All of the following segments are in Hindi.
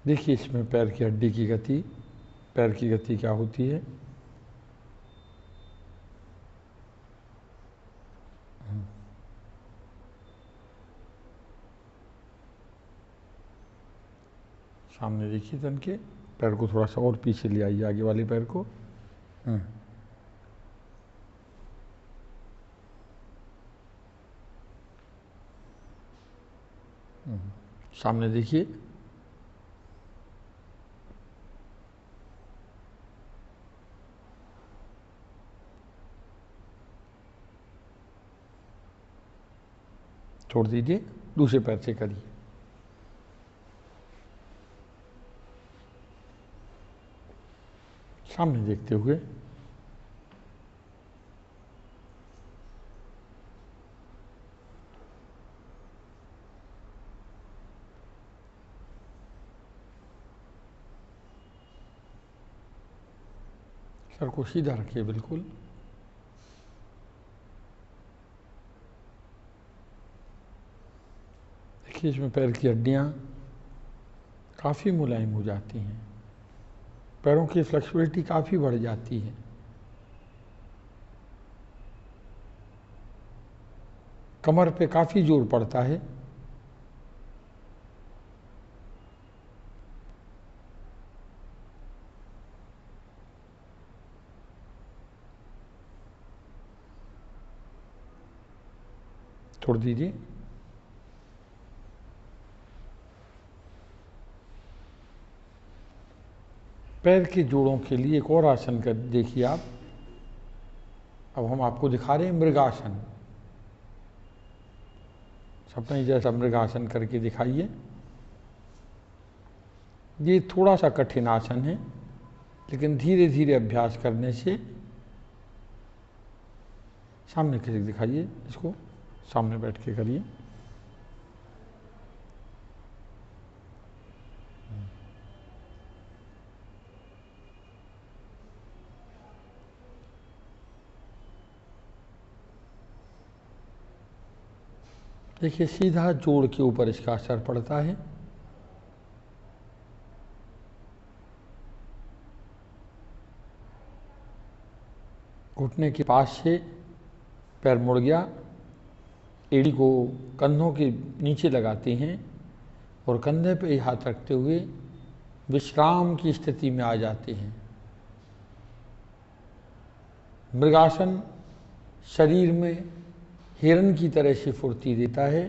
देखिए इसमें पैर की हड्डी की गति, पैर की गति क्या होती है। सामने देखिए तन के पैर को थोड़ा सा और पीछे ले आइए, आगे वाले पैर को। सामने देखिए, छोड़ दीजिए, दूसरे पैर से करिए। सामने देखते हुए सर को सीधा रखिए बिल्कुल। देखिए इसमें पैर की हड्डियाँ काफ़ी मुलायम हो जाती हैं, पैरों की फ्लेक्सिबिलिटी काफ़ी बढ़ जाती है। कमर पे काफ़ी जोर पड़ता है। छोड़ दीजिए। पैर के जोड़ों के लिए एक और आसन कर देखिए आप। अब हम आपको दिखा रहे हैं मृगासन। सपने जैसा मृगासन करके दिखाइए। ये थोड़ा सा कठिन आसन है, लेकिन धीरे धीरे अभ्यास करने से। सामने किसी दिखाइए, इसको सामने बैठ के करिए। देखिए सीधा जोड़ के ऊपर इसका असर पड़ता है। घुटने के पास से पैर मुड़ गया, एड़ी को कंधों के नीचे लगाते हैं और कंधे पे हाथ रखते हुए विश्राम की स्थिति में आ जाते हैं। मृगासन शरीर में हिरण की तरह से फुर्ती देता है।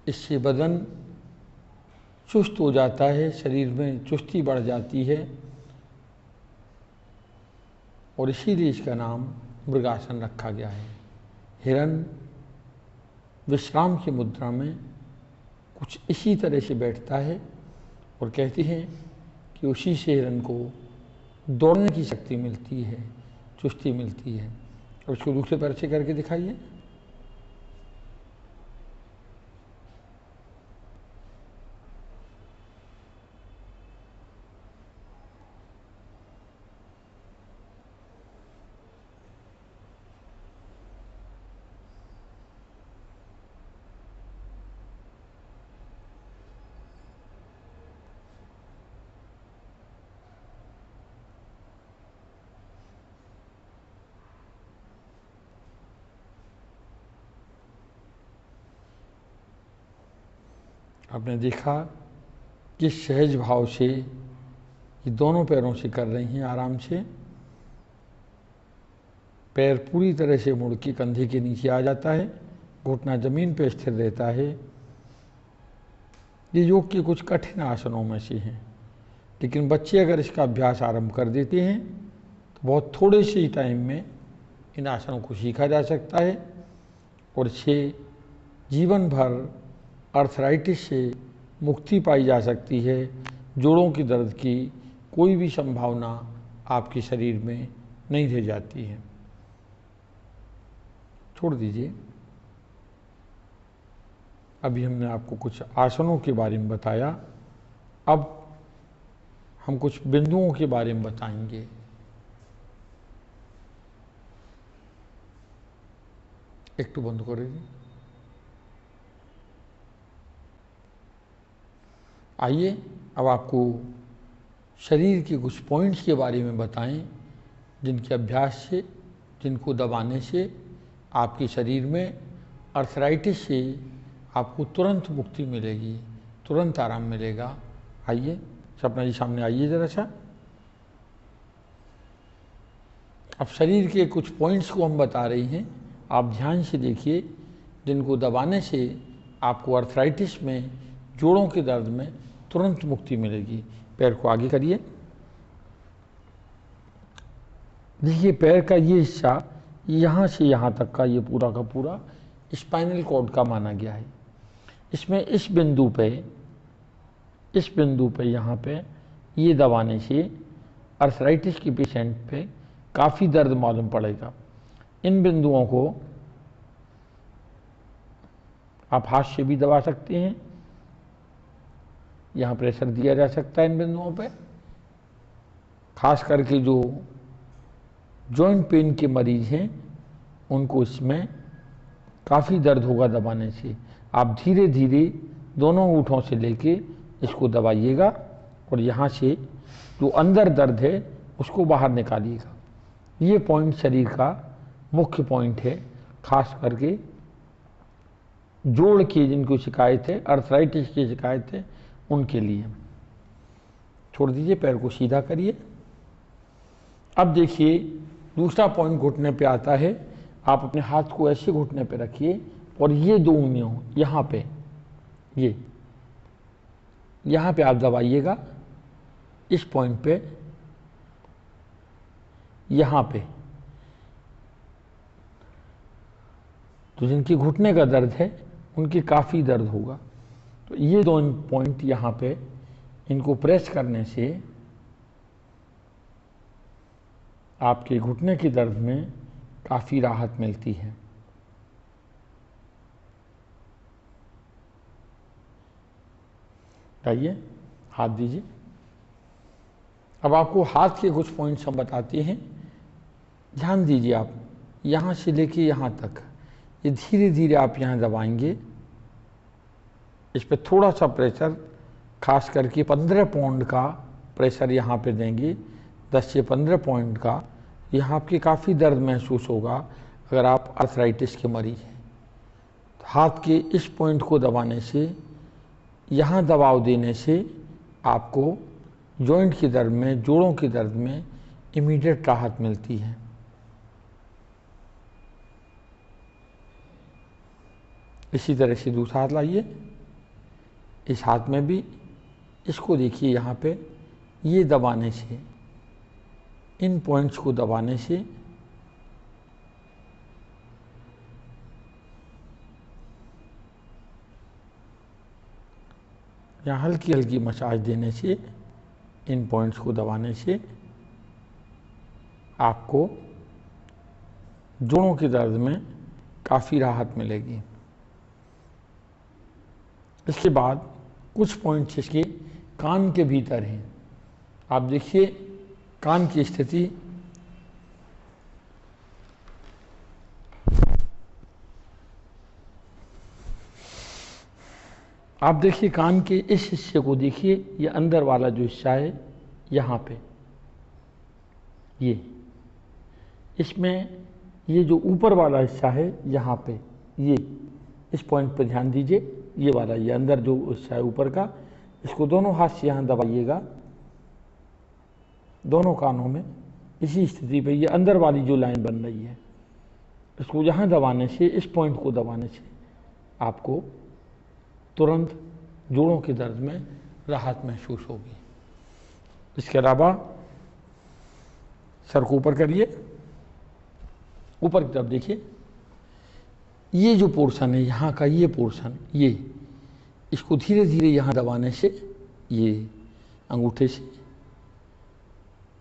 इससे बदन चुस्त हो जाता है, शरीर में चुस्ती बढ़ जाती है और इसीलिए इसका नाम मृगासन रखा गया है। हिरण विश्राम की मुद्रा में कुछ इसी तरह से बैठता है और कहते हैं कि उसी से हिरण को दौड़ने की शक्ति मिलती है, चुस्ती मिलती है। और उसको दूसरे पैर से करके दिखाइए। आपने देखा कि सहज भाव से ये दोनों पैरों से कर रही हैं आराम से। पैर पूरी तरह से मुड़ के कंधे के नीचे आ जाता है, घुटना जमीन पर स्थिर रहता है। ये योग के कुछ कठिन आसनों में से हैं, लेकिन बच्चे अगर इसका अभ्यास आरंभ कर देते हैं तो बहुत थोड़े से ही टाइम में इन आसनों को सीखा जा सकता है और इससे जीवन भर आर्थराइटिस से मुक्ति पाई जा सकती है। जोड़ों की दर्द की कोई भी संभावना आपके शरीर में नहीं रह जाती है। छोड़ दीजिए। अभी हमने आपको कुछ आसनों के बारे में बताया, अब हम कुछ बिंदुओं के बारे में बताएंगे। एक तो बंद करेंगे। आइए अब आपको शरीर के कुछ पॉइंट्स के बारे में बताएं जिनके अभ्यास से, जिनको दबाने से आपके शरीर में अर्थराइटिस से आपको तुरंत मुक्ति मिलेगी, तुरंत आराम मिलेगा। आइए सपना जी सामने आइए ज़रा सा। अब शरीर के कुछ पॉइंट्स को हम बता रही हैं, आप ध्यान से देखिए, जिनको दबाने से आपको अर्थराइटिस में, जोड़ों के दर्द में तुरंत मुक्ति मिलेगी। पैर को आगे करिए। देखिए पैर का ये हिस्सा यहाँ से यहाँ तक का ये पूरा का पूरा स्पाइनल कॉर्ड का माना गया है। इसमें इस बिंदु पे यहाँ पे ये दबाने से अर्थराइटिस के पेशेंट पे काफ़ी दर्द मालूम पड़ेगा। इन बिंदुओं को आप हाथ से भी दबा सकते हैं, यहाँ प्रेशर दिया जा सकता है इन बिंदुओं पे। खास करके जो जॉइंट पेन के मरीज हैं उनको इसमें काफ़ी दर्द होगा दबाने से। आप धीरे धीरे दोनों ऊँटों से लेके इसको दबाइएगा और यहाँ से जो अंदर दर्द है उसको बाहर निकालिएगा। ये पॉइंट शरीर का मुख्य पॉइंट है, खास करके जोड़ की जिनको शिकायत है, अर्थराइटिस की शिकायत है, उनके लिए। छोड़ दीजिए, पैर को सीधा करिए। अब देखिए दूसरा पॉइंट घुटने पे आता है। आप अपने हाथ को ऐसे घुटने पे रखिए और ये दो उंगलियों यहाँ पे, यहाँ पे आप दबाइएगा, इस पॉइंट पे, यहाँ पे। तो जिनकी घुटने का दर्द है उनकी काफ़ी दर्द होगा। तो ये दो पॉइंट यहाँ पे, इनको प्रेस करने से आपके घुटने के दर्द में काफ़ी राहत मिलती है। आइए हाथ दीजिए। अब आपको हाथ के कुछ पॉइंट्स हम बताते हैं, ध्यान दीजिए। आप यहाँ से लेके यहाँ तक ये धीरे धीरे आप यहाँ दबाएंगे। इस पर थोड़ा सा प्रेशर, खास करके 15 पाउंड का प्रेशर यहाँ पे देंगे, 10 से 15 पॉइंट का। यहाँ आपके काफ़ी दर्द महसूस होगा अगर आप अर्थराइटिस के मरीज हैं। तो हाथ के इस पॉइंट को दबाने से, यहाँ दबाव देने से आपको जॉइंट के दर्द में, जोड़ों के दर्द में इमीडिएट राहत मिलती है। इसी तरह से दूसरा हाथ लाइए। इस हाथ में भी इसको देखिए, यहाँ पे ये दबाने से, इन पॉइंट्स को दबाने से यहाँ हल्की हल्की मसाज देने से, इन पॉइंट्स को दबाने से आपको जोड़ों के दर्द में काफ़ी राहत मिलेगी। इसके बाद कुछ पॉइंट्स इसके कान के भीतर हैं। आप देखिए कान की स्थिति, आप देखिए कान के इस हिस्से को देखिए, ये अंदर वाला जो हिस्सा है यहाँ पे, ये इसमें ये जो ऊपर वाला हिस्सा है यहाँ पे, ये इस पॉइंट पर ध्यान दीजिए। ये वाला, ये अंदर जो हिस्सा है ऊपर का, इसको दोनों हाथ से यहाँ दबाइएगा, दोनों कानों में। इसी स्थिति पे ये अंदर वाली जो लाइन बन रही है, इसको यहाँ दबाने से, इस पॉइंट को दबाने से आपको तुरंत जोड़ों के दर्द में राहत महसूस होगी। इसके अलावा सर को ऊपर करिए, ऊपर की तरफ देखिए। ये जो पोर्शन है यहाँ का, ये पोर्शन, ये इसको धीरे धीरे यहाँ दबाने से, ये अंगूठे से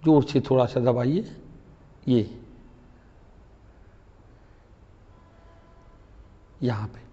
जोर से थोड़ा सा दबाइए, ये यहाँ पे